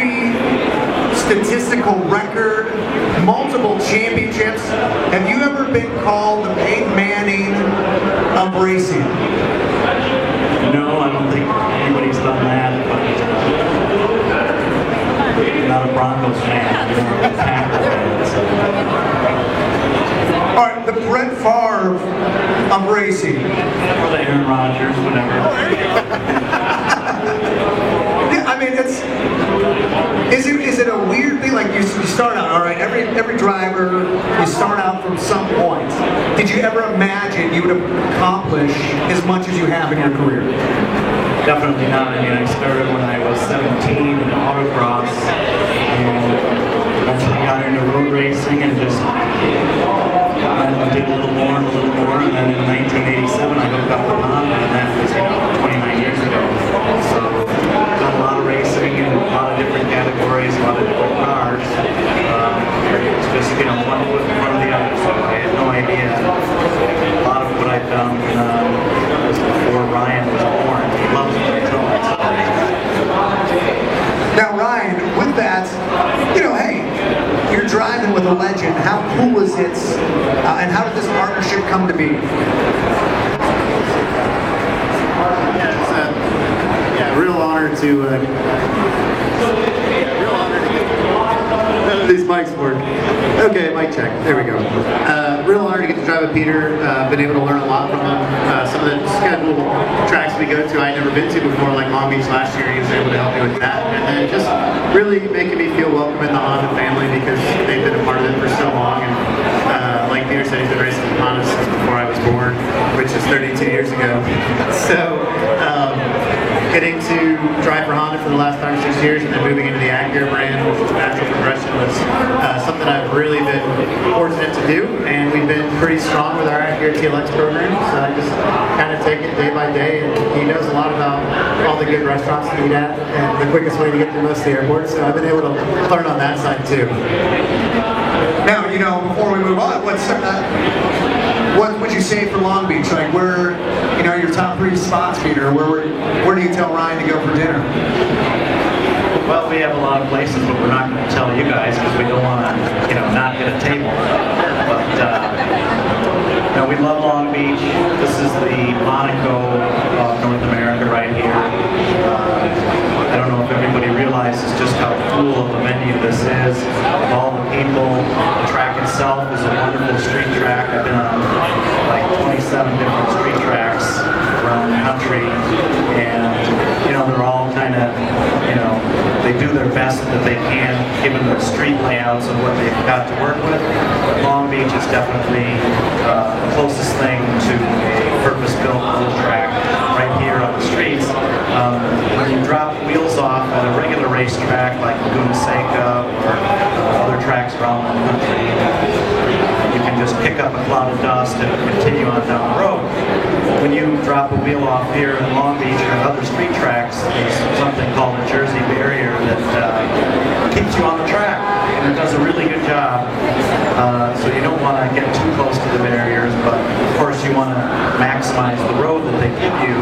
every statistical record, multiple championships. Have you ever been called the Peyton Manning of racing? No, I don't think anybody's done that, but I'm not a Broncos fan, I'm a Packers fan. All right, the Brett Favre of racing. Or the Aaron Rodgers, whatever. Yeah, I mean, is it a weird thing? Like you start out, all right, every driver, you start out from some point. Did you ever imagine you would accomplish as much as you have in your career? Definitely not. I mean, I started when I was 17 in autocross, and eventually got into road racing and just did a little more, and then in 1987 I hooked up with Honda, and that was, 29 years ago. So, done a lot of racing in a lot of different categories, a lot of different cars. It's just, one foot in front of the other, so I had no idea. A lot of what I've done was before Ryan was born. He loves when I tell that story. Now, Ryan, with that, hey, you're driving with a legend. How cool is it, and how did this partnership come to be? Yeah, it's a real honor to none of these mics work. Okay, mic check. There we go. Real honor to get to drive with Peter. Been able to learn a lot from him. Some of the scheduled tracks we go to I'd never been to before, like Long Beach last year. He was able to help me with that. And then just really making me feel welcome in the Honda family because they've been a part of it for so long. And like Peter said, he's been racing Honda since before I was born, which is 32 years ago. So getting to drive for Honda for the last 5 or 6 years and then moving into the Acura brand, which is a natural progression, was something I've really been fortunate to do, and we've been pretty strong with our Acura TLX program, so I just kind of take it day by day, and he knows a lot about all the good restaurants to eat at and the quickest way to get to most of the airports, so I've been able to learn on that side too. Now, before we move on, what would you say for Long Beach? Like, where, your top 3 spots, Peter? Where do you tell Ryan to go for dinner? Well, we have a lot of places, but we're not going to tell you guys because we don't want to, not get a table. But, we love Long Beach. This is the Monaco of North America right here. I don't know if everybody realizes just how cool of a venue this is. Of all the people, the track itself is a wonderful street track. I've been on like 27 different street tracks around the country, and they're all kind of, they do their best that they can given the street layouts of what they've got to work with. But Long Beach is definitely the closest thing to a purpose-built road track right here on the streets. When you drop wheels off at a regular racetrack like Laguna Seca or other tracks around the country, you can just pick up a cloud of dust and continue on down the road. When you drop a wheel off here in Long Beach or other street tracks, there's something called a Jersey barrier that keeps you on the track, and it does a really good job. So you don't want to get too close to the barriers, but of course you want to maximize the road that they give you.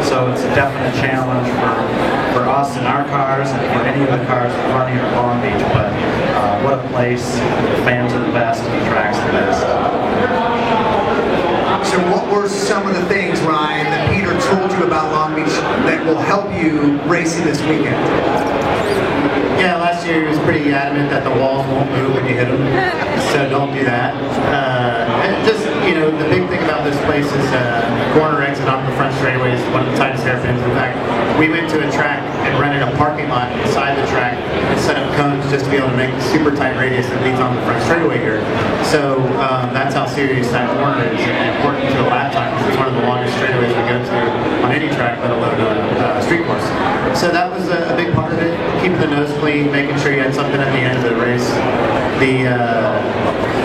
So it's a definite challenge for us in our cars and for any of the cars running at Long Beach. But what a place! The fans are the best, and the track's the best. So what were some of the things, Ryan, that Peter told you about Long Beach that will help you racing this weekend? Yeah, last year he was pretty adamant that the walls won't move when you hit them, so don't do that. And just, the big thing about this place is corner exit onto the front straightaway is one of the tightest hairpins. In fact, we went to a track and rented a parking lot inside the track and set up cones just to be able to make a super tight radius that leads on the front straightaway here. So that's how serious that corner is and important to a lap time because it's one of the longest straightaways we go to on any track, let alone a street course. So that was a big part of it, keeping the nose clean, making sure you had something at the end of the race.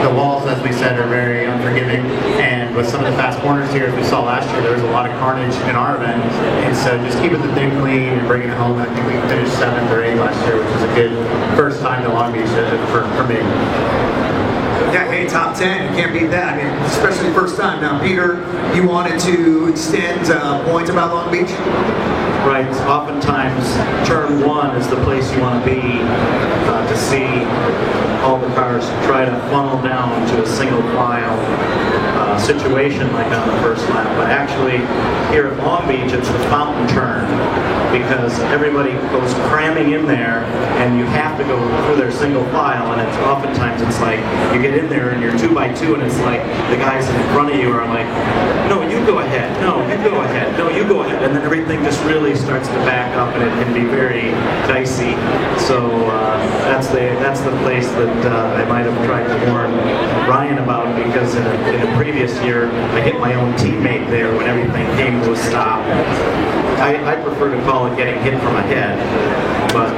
The walls, as we said, are very unforgiving, and with some of the fast corners here, as we saw last year, there was a lot of carnage in our event, and so just keeping the thing clean and bringing it home. I think we finished 7th or 8th last year, which was a good first time to Long Beach for me. Yeah, hey, top 10. You can't beat that. I mean, especially first time. Now, Peter, you wanted to extend points about Long Beach? Right. Oftentimes, turn 1 is the place you want to be to see all the cars try to funnel down to a single file situation like on the first lap. But actually, here at Long Beach, it's the fountain turn because everybody goes cramming in there, and you have to go through their single file. And it's oftentimes it's like you get in there and you're 2x2, and it's like the guys in front of you are like, "No, you go ahead. No, you go ahead. No, you go ahead." And then everything just really starts to back up, and it can be very dicey. So that's the place that I might have tried to warn Ryan about, because in a previous year I hit my own teammate there when everything came to a stop. I prefer to call it getting hit from ahead, but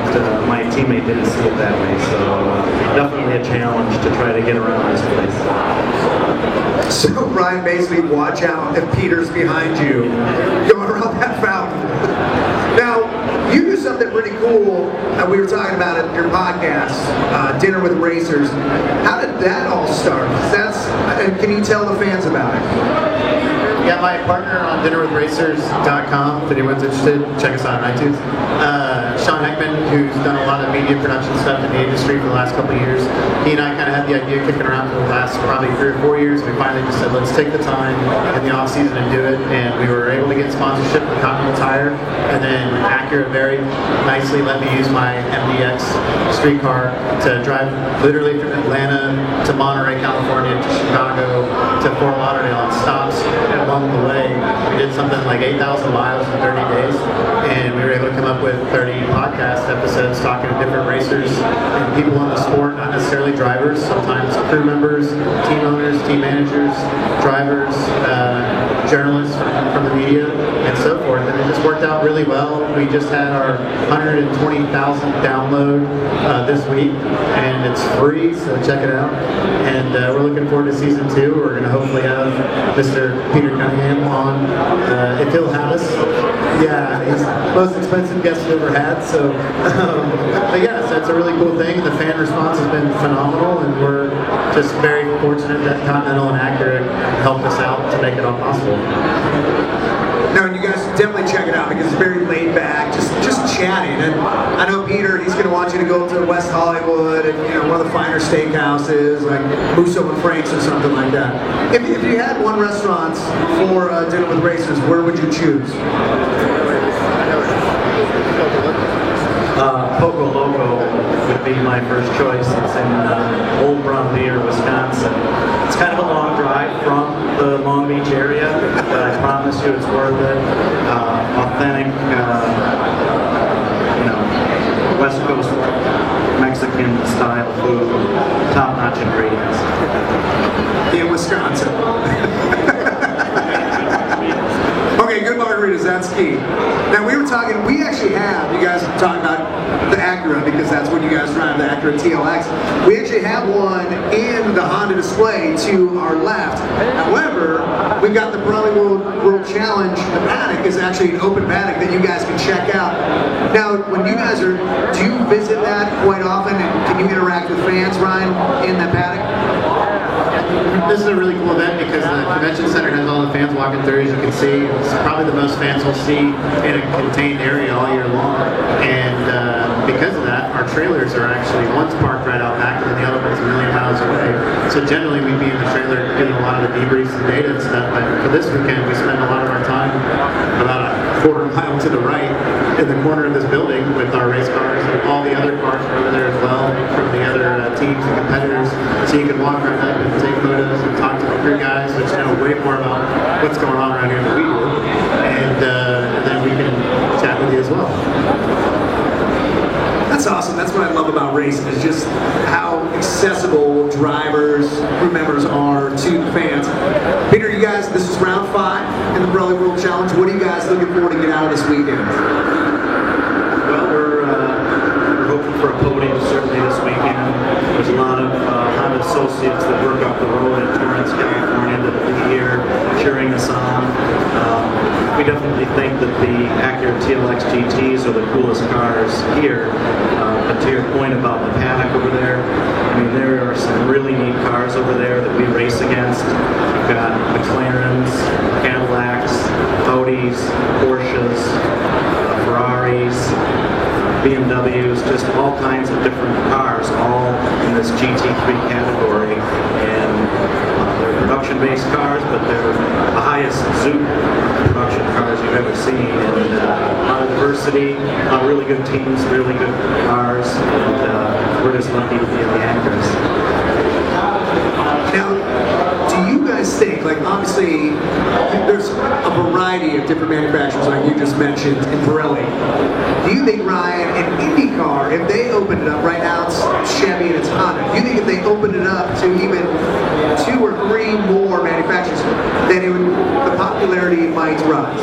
my teammate didn't see it that way. So definitely a challenge to try to get around this place. So, Ryan, basically, watch out if Peter's behind you going around that fountain. Now, you do something pretty cool. We were talking about it in your podcast, Dinner with Racers. How did that all start? Can you tell the fans about it? Yeah, my partner on dinnerwithracers.com, if anyone's interested, check us out on iTunes. Sean Heckman, who's done a lot of media production stuff in the industry for the last couple of years. He and I kind of had the idea kicking around for the last probably 3 or 4 years. We finally just said, let's take the time in the off season and do it. And we were able to get sponsorship with Continental Tire. And then Acura very nicely let me use my MDX streetcar to drive literally from Atlanta to Monterey, California, to Chicago, to Fort Lauderdale, and stops along the way. We did something like 8,000 miles in 30 days, and we were able to come up with 30 podcast episodes talking to different racers and people in the sport, not necessarily drivers, sometimes crew members, team owners, team managers, drivers, journalists from the media, and so forth. And it just worked out really well. We just had our 120,000 download this week, and it's free, so check it out. And we're looking forward to season 2. We're going to hopefully have Mr. Peter Cunningham on, if he'll have us. Yeah, he's the most expensive guest we've ever had. So, but yeah, so it's a really cool thing. The fan response has been phenomenal, and we're just very fortunate that Continental and Acura helped us out to make it all possible. No, and you guys definitely check it out because it's very laid back, just chatting. And I know Peter, he's going to want you to go to West Hollywood and one of the finer steakhouses like Musso and Frank's or something like that. If you had one restaurant for Dinner with Racers, where would you choose? Poco Loco would be my first choice. It's in Old Bromley, Wisconsin. It's kind of a long drive from the Long Beach area, but I promise you it's worth it. Authentic, West Coast Mexican style food, top-notch ingredients. In Wisconsin. Okay, good margaritas, that's key. Now we actually have, you guys are talking about the Acura because that's what you guys drive, the Acura TLX. We actually have one in the Honda display to our left. However, we've got the Pirelli World Challenge. The paddock is actually an open paddock that you guys can check out. Now, when you guys do you visit that quite often? And can you interact with fans, Ryan, in that paddock? This is a really cool event because the convention center has all the fans walking through, as you can see. It's probably the most fans we'll see in a contained area all year long. And because of that, our trailers are actually, one's parked right out back and then the other one's a million miles away. So generally we'd be in the trailer getting a lot of the debriefs and data and stuff, but for this weekend we spend a lot of our time about a quarter mile to the right in the corner of this building with our race cars, and all the other cars are over there as well from the other teams and competitors. So you can walk right up and take photos and talk to the crew guys, which know way more about what's going on around here than we do. And then we can chat with you as well. That's awesome. That's what I love about racing, is just how accessible drivers, crew members are to the fans. Peter, you guys, this is round 5 in the Pirelli World Challenge. What are you guys looking forward to get out of this weekend? Well, we're hoping for a podium certainly this weekend. There's a lot of Honda associates that work off the road in Torrance, California that will be here cheering us on. We definitely think that the Acura TLX GTs are the coolest cars here. But to your point about the paddock over there, I mean, there are some really neat cars over there that we race against. We've got McLarens, Cadillacs, Audis, Porsches, Ferraris, BMWs, just all kinds of different cars, all in this GT3 category. And they're production-based cars, but they're the highest Zoot production cars you've ever seen. And a lot of diversity, really good teams, really good cars, and we're just lucky to be in the anchors. Now, do you guys think, like obviously there's a variety of different manufacturers like you just mentioned in Pirelli. Do you think, Ryan, in IndyCar, if they opened it up, right now it's Chevy and it's Honda, do you think if they opened it up to even 2 or 3 more manufacturers, then the popularity might rise?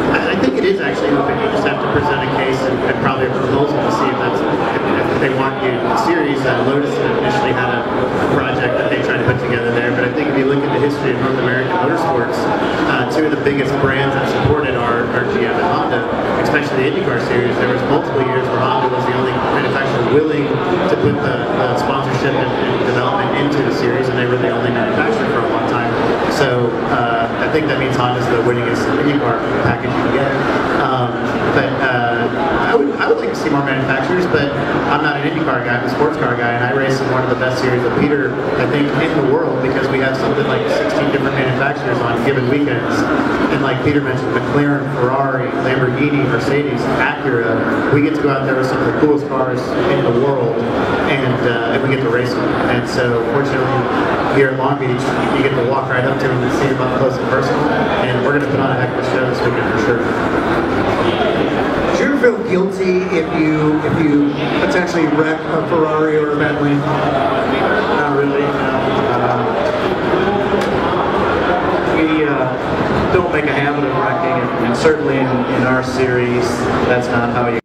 I think it is actually open. You just have to present a case and probably a proposal to see if they want you. The series, Lotus initially had a project that they tried to put together there, but I think if you look at the history of North American motorsports, 2 of the biggest brands that supported are GM and Honda, especially the IndyCar series. There was multiple years where Honda was the only manufacturer willing to put the sponsorship and development into the series, and they were the only manufacturer for a long time. So I think that means Honda's the winningest IndyCar package you can get. I would like to see more manufacturers, but I'm not an IndyCar guy, I'm a sports car guy, and I race in one of the best series of Peter, I think, in the world, because we have something like 16 different manufacturers on given weekends. And like Peter mentioned, McLaren, Ferrari, Lamborghini, Mercedes, Acura, we get to go out there with some of the coolest cars in the world, and we get to race them. And so, fortunately, here at Long Beach, you get to walk right up to them and see them up close and personal, and we're going to put on a heck of a show this weekend for sure. Do you ever feel guilty if you potentially wreck a Ferrari or a Bentley? Not really. We don't make a habit of wrecking, and certainly in our series, that's not how you